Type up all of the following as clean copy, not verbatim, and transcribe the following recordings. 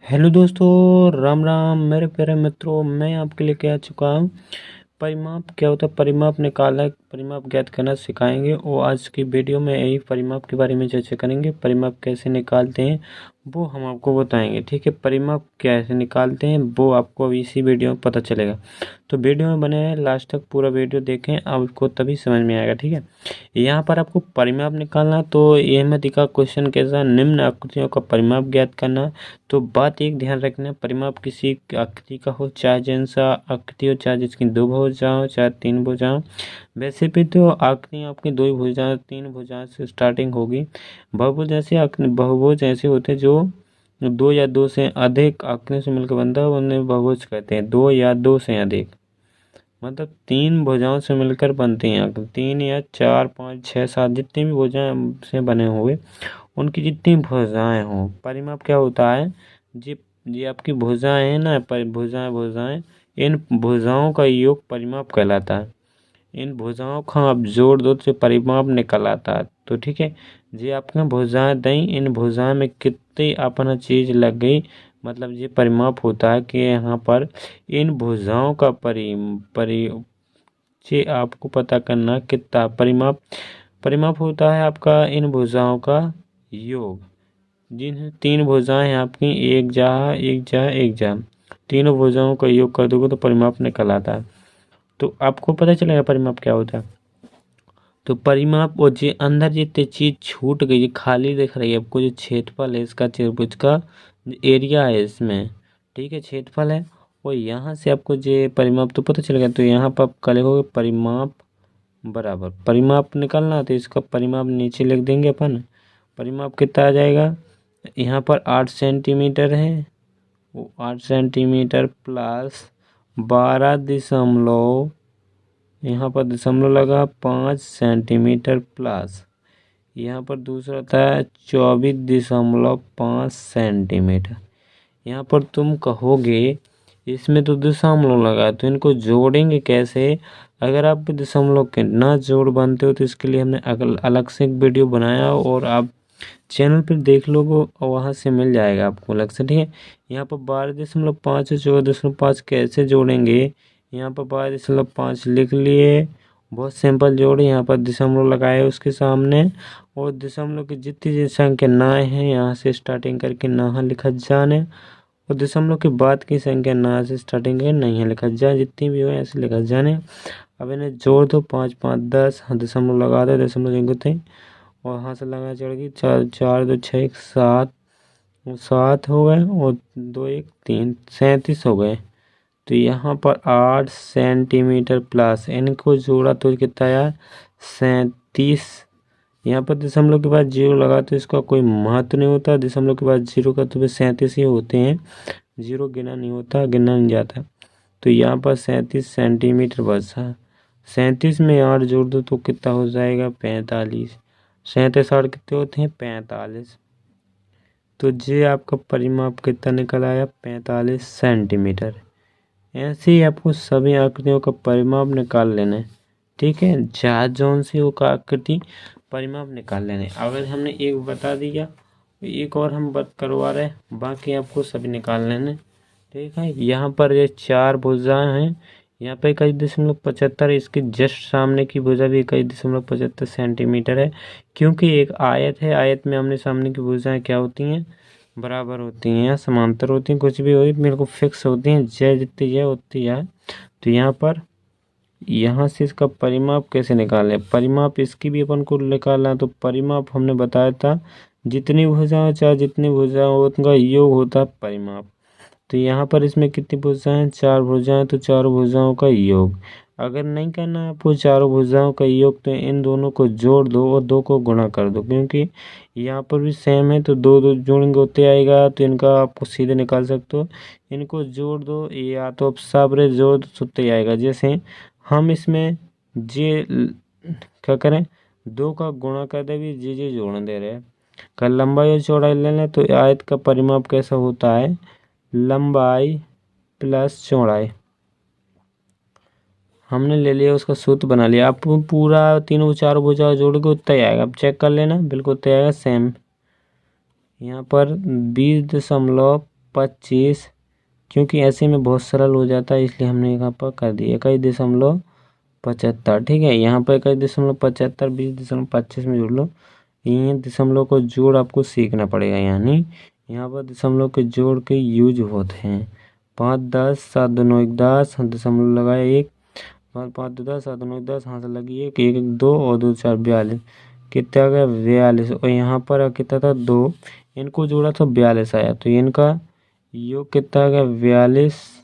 Hello दोस्तों, राम राम मेरे प्यारे मित्रों। मैं आपके लिए क्या चुका हूँ। परिमाप क्या होता है, परिमाप निकालना, परिमाप ज्ञात करना सिखाएंगे। और आज की वीडियो में यही परिमाप के बारे में चर्चा करेंगे। परिमाप कैसे निकालते हैं वो हम आपको बताएंगे। ठीक है, परिमाप कैसे निकालते हैं वो आपको अभी इसी वीडियो में पता चलेगा। तो वीडियो में बने रहें, लास्ट तक पूरा वीडियो देखें, आपको तभी समझ में आएगा। ठीक है, यहाँ पर आपको परिमाप निकालना, तो यह में दिखा क्वेश्चन के साथ निम्न आकृतियों का परिमाप ज्ञात करना। तो बात एक ध्यान रखना, परिमाप किसी आकृति का हो, चाहे जैसा आकृति हो, चाहे जिसकी दो भुजा हो चाहे तीन भुजा हो। वैसे भी तो आकृति आपकी दो भुजा तीन भुजा से स्टार्टिंग होगी। बहुभुज ऐसे बहुभुज ऐसे होते हैं जो दो या दो से अधिक आकृतियों से मिलकर बनता है, उन्हें बहुभुज कहते हैं। दो या दो से अधिक मतलब तीन भुजाओं से मिलकर बनती हैं आकृति। तीन या चार पाँच छः सात जितनी भी भुजाएं से बने हुए, उनकी जितनी भुजाएं हों, परिमाप क्या होता है। जी आपकी भुजाएं हैं ना, भुजाएं इन भुजाओं का योग परिमाप कहलाता है। इन भुजाओं को आप जोड़ दो तो परिमाप निकल आता है। तो ठीक है, जी आपने भुजाएं दी, इन भुजाएं में कितनी अपना चीज लग गई, मतलब ये परिमाप होता है कि यहाँ पर इन भुजाओं का ये आपको पता करना कितना परिमाप होता है आपका इन भुजाओं का योग। जिन तीन भुजाएं हैं आपकी, एक जहाँ एक जहाँ एक जहाँ, तीनों भुजाओं का योग कर दोगे तो परिमाप निकल आता है। तो आपको पता चलेगा परिमाप क्या होता है। तो परिमाप और जे अंदर जितनी चीज छूट गई, खाली दिख रही है आपको, जो क्षेत्रफल है इसका, त्रिभुज का एरिया है इसमें, ठीक है, क्षेत्रफल है। और यहाँ से आपको जे परिमाप तो पता चलेगा। तो यहाँ पर आप क्या लिखोगे, परिमाप बराबर परिमाप निकालना, तो इसका परिमाप नीचे लिख देंगे अपन। परिमाप कितना आ जाएगा, यहाँ पर 8 सेंटीमीटर है, वो 8 सेंटीमीटर प्लस 12 यहाँ पर दशमलव लगा 5 सेंटीमीटर प्लस यहाँ पर दूसरा था 24.5 सेंटीमीटर। यहाँ पर तुम कहोगे इसमें तो दशमलव लगा, तो इनको जोड़ेंगे कैसे। अगर आप दशमलव के ना जोड़ बनते हो तो इसके लिए हमने अलग से एक वीडियो बनाया, और आप चैनल पर देख लोगे और वहाँ से मिल जाएगा आपको अलग से। ठीक है, यहाँ पर 12.5 और 14.5 कैसे जोड़ेंगे। यहाँ पर 12.5 लिख लिए, बहुत सिंपल जोड़े। यहाँ पर दशमलव लगाए उसके सामने, और दशमलव की जितनी संख्या ना है यहाँ से स्टार्टिंग करके ना लिखा जाने, और दशमलव के बाद की संख्या ना से स्टार्टिंग करके नहीं लिखा जाए, जितनी भी हो ऐसे लिखा जाने। अब इन्हें जोड़ दो, 5 5 10, दशमलव लगा दो, दशमलव थे और यहाँ से लगा चढ़ गई 4 4 2 6 7, 7 हो गए, और 2 1 3 37 हो गए। तो यहाँ पर 8 सेंटीमीटर प्लस इनको जोड़ा तो कितना आया, 37। यहाँ पर दशमलव के बाद जीरो लगा तो इसका कोई महत्व नहीं होता। दशमलव के बाद जीरो का तो 37 ही होते हैं, जीरो गिना नहीं होता, गिना नहीं जाता। तो यहाँ पर 37 सेंटीमीटर बचा। 37 में 8 जोड़ दो तो कितना हो जाएगा, 45। 37 8 कितने होते हैं, 45। तो ये आपका परिमाप कितना निकल आया, 45 सेंटीमीटर। ऐसे ही आपको सभी आकृतियों का परिमाप निकाल लेना है। ठीक है, जहाँ जौन सी वो का आकृति परिमाप निकाल लेना है। अगर हमने एक बता दिया, एक और हम बात करवा रहे हैं, बाकी आपको सभी निकाल लेने। ठीक है, यहाँ पर ये 4 भुजाएं हैं, यहाँ पर 21.75, इसके जस्ट सामने की भुजा भी 21.75 सेंटीमीटर है। क्योंकि एक आयत है, आयत में आमने सामने की भुजाएं क्या होती हैं, बराबर होती हैं या समांतर होती हैं, कुछ भी हो मेरे को फिक्स होती हैं, जय जितनी जय उतनी है। तो यहाँ पर यहाँ से इसका परिमाप कैसे निकालें, परिमाप इसकी भी अपन को निकालना है। तो परिमाप हमने बताया था, जितनी भुजाएं चाहे जितनी भुजाएं उनका योग होता है परिमाप। तो यहाँ पर इसमें कितनी भुजाएं, 4 भुजाएं, तो चारों भुजाओं का योग। अगर नहीं करना है आपको चारों भुजाओं का योग, तो इन दोनों को जोड़ दो और 2 को गुणा कर दो, क्योंकि यहाँ पर भी सेम है। तो 2 2 जोड़ेंगे होते आएगा, तो इनका आपको सीधे निकाल सकते हो। इनको जोड़ दो, या तो अब साबरे जोड़ सुनते आएगा। जैसे हम इसमें जे क्या करें, 2 का गुणा कर दे भी जे जोड़ दे रहे। कल लंबाई और चौड़ाई ले लें, तो आयत का परिमाप कैसा होता है, लंबाई प्लस चौड़ाई। हमने ले लिया, उसका सूत्र बना लिया। आप पूरा तीनों चारों भुजा जोड़ के उतना ही आएगा, अब चेक कर लेना, बिल्कुल उतना आएगा सेम। यहाँ पर 20.5 25, क्योंकि ऐसे में बहुत सरल हो जाता है इसलिए हमने यहाँ पर कर दिया 21.75। ठीक है, यहाँ पर 21.75 20.25 में जोड़ लो। ये दशमलव को जोड़ आपको सीखना पड़ेगा, यानी यहाँ पर दशमलव के जोड़ के यूज होते हैं। 5 10 7 2 9 1 10 दशमलव लगाए 1, 5 5 2 10 7 2 9 10 हाथ लगी 1 1 1 2 और 2 4 42, कितना आ गया 42। और यहाँ पर कितना था 2, इनको जोड़ा तो 42 आया, तो इनका योग कितना आ गया 42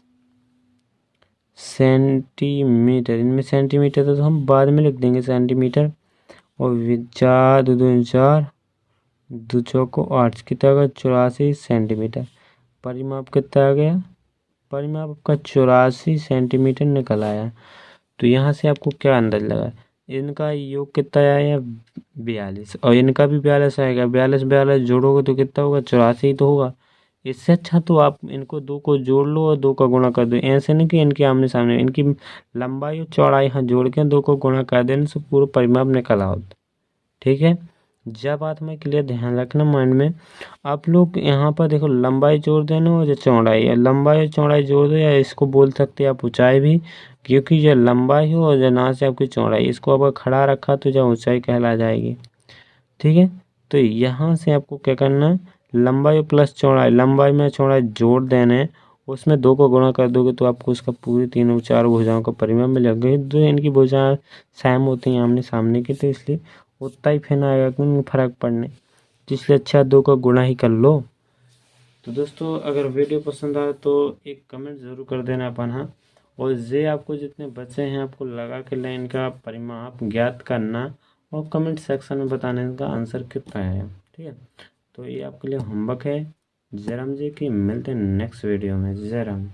सेंटीमीटर। इनमें सेंटीमीटर तो हम बाद में लिख देंगे सेंटीमीटर। और 4 2 2 4 2 चौको 8, कितना आ गया 84 सेंटीमीटर। परिमाप कितना आ गया, परिमाप आपका 84 सेंटीमीटर निकल आया। तो यहाँ से आपको क्या अंदाज लगा, इनका योग कितना आया 42 और इनका भी 42 आएगा। 42 42 जोड़ोगे तो कितना होगा 84 ही तो होगा। इससे अच्छा तो आप इनको 2 को जोड़ लो और 2 का गुणा कर दो। ऐसे नहीं कि इनके आमने सामने, इनकी लंबाई और चौड़ाई यहाँ जोड़ के 2 को गुणा कर देने से पूरा परिमाप निकल आओ। ठीक है, जब बात में क्लियर ध्यान रखना माइंड में। आप लोग यहाँ पर देखो लंबाई जोड़ देना और जो चौड़ाई है, लंबाई और चौड़ाई जोड़ दो, या इसको बोल सकते हैं आप ऊंचाई भी, क्योंकि जो लंबाई हो और जहाँ से आपकी चौड़ाई, इसको अगर खड़ा रखा तो जो ऊंचाई कहला जाएगी। ठीक है, तो यहाँ से आपको क्या करना है, लंबाई प्लस चौड़ाई, लंबाई में चौड़ाई जोड़ देना है, उसमें 2 को गुणा कर दोगे तो आपको उसका पूरी तीनों 4 भुजाओं का परिमाप मिलेगा। जो इनकी भुजाएं सेम होती हैं आमने सामने की, तो इसलिए उतना ही फैन आएगा, क्यों फर्क पड़ने, इसलिए अच्छा 2 का गुणा ही कर लो। तो दोस्तों अगर वीडियो पसंद आए तो एक कमेंट ज़रूर कर देना अपन। हाँ, और ये आपको जितने बचे हैं आपको लगा के लाइन का परिमाप ज्ञात करना और कमेंट सेक्शन में बताने का आंसर कितना है। ठीक है, तो ये आपके लिए होमवर्क है। जय राम जी की, मिलते हैं नेक्स्ट वीडियो में। जय राम।